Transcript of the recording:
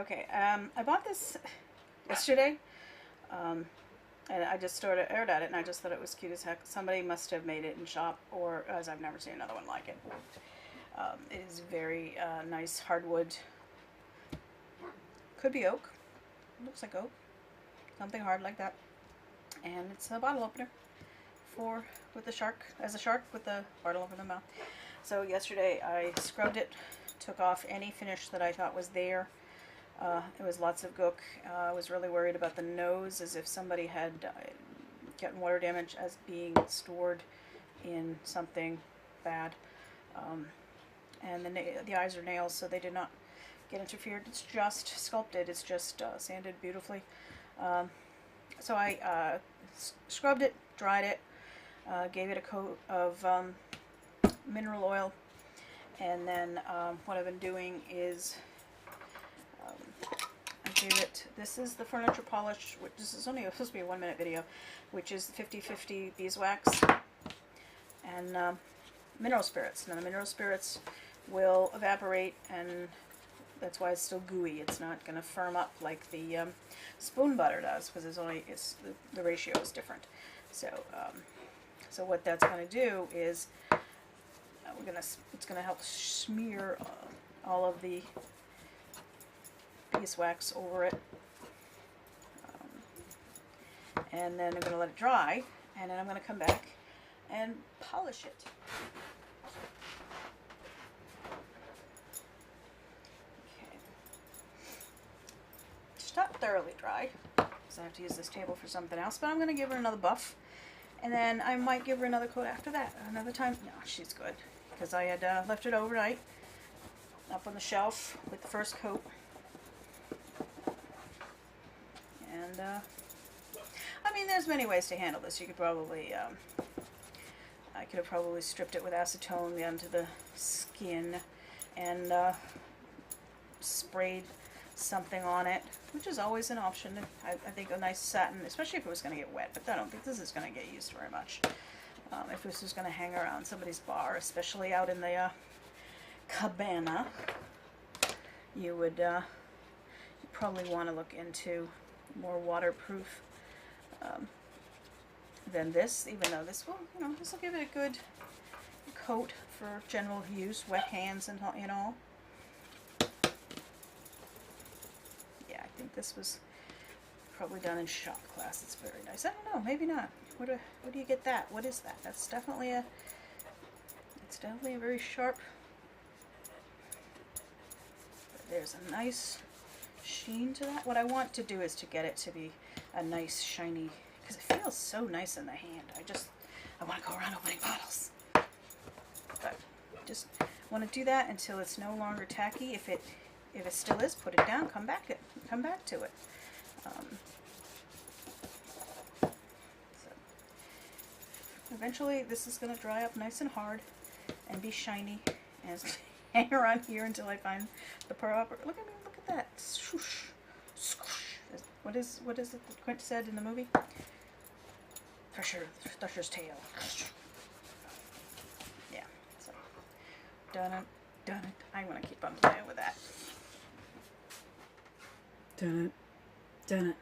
Okay, I bought this yesterday, and I just stared at it, and I just thought it was cute as heck. Somebody must have made it in shop, or as I've never seen another one like it. It is very nice hardwood. Could be oak. Looks like oak. Something hard like that. And it's a bottle opener with the shark, as a shark with the bottle opener in the mouth. So yesterday I scrubbed it, took off any finish that I thought was there. It was lots of gook. I was really worried about the nose, as if somebody had gotten water damage as being stored in something bad. And the eyes are nails, so they did not get interfered. It's just sculpted. It's just sanded beautifully. So I scrubbed it, dried it, gave it a coat of mineral oil, and then what I've been doing is I gave it, this is the furniture polish, which this is only supposed to be a 1-minute video, which is 50-50 beeswax and mineral spirits. Now the mineral spirits will evaporate, and that's why it's still gooey. It's not going to firm up like the spoon butter does, because the ratio is different. So so what that's going to do is it's going to help smear all of the beeswax over it, and then I'm going to let it dry, and then I'm going to come back and polish it. Okay. It's not thoroughly dry, because I have to use this table for something else, but I'm going to give her another buff, and then I might give her another coat after that. Another time, no, she's good, because I had left it overnight up on the shelf with the first coat. And I mean, there's many ways to handle this. You could probably, I could have probably stripped it with acetone down to the skin and sprayed something on it, which is always an option. I think a nice satin, especially if it was going to get wet, but I don't think this is going to get used very much. If this was going to hang around somebody's bar, especially out in the cabana, you would probably want to look into more waterproof than this, even though this will, this will give it a good coat for general use, wet hands and all. Yeah, I think this was probably done in shop class. It's very nice. I don't know, maybe not. Where do you get that? What is that? That's definitely a very sharp. There's a nice sheen to that. What I want to do is to get it to be a nice shiny, because it feels so nice in the hand. I want to go around opening bottles, but just want to do that until it's no longer tacky. If it still is, put it down, come back to it. So eventually this is going to dry up nice and hard and be shiny, and hang around here until I find the proper. Look at me, look at that. Swoosh, swoosh. What is it that Quint said in the movie? Thresher's tail. Yeah. So done it. I'm gonna keep on playing with that. Done it.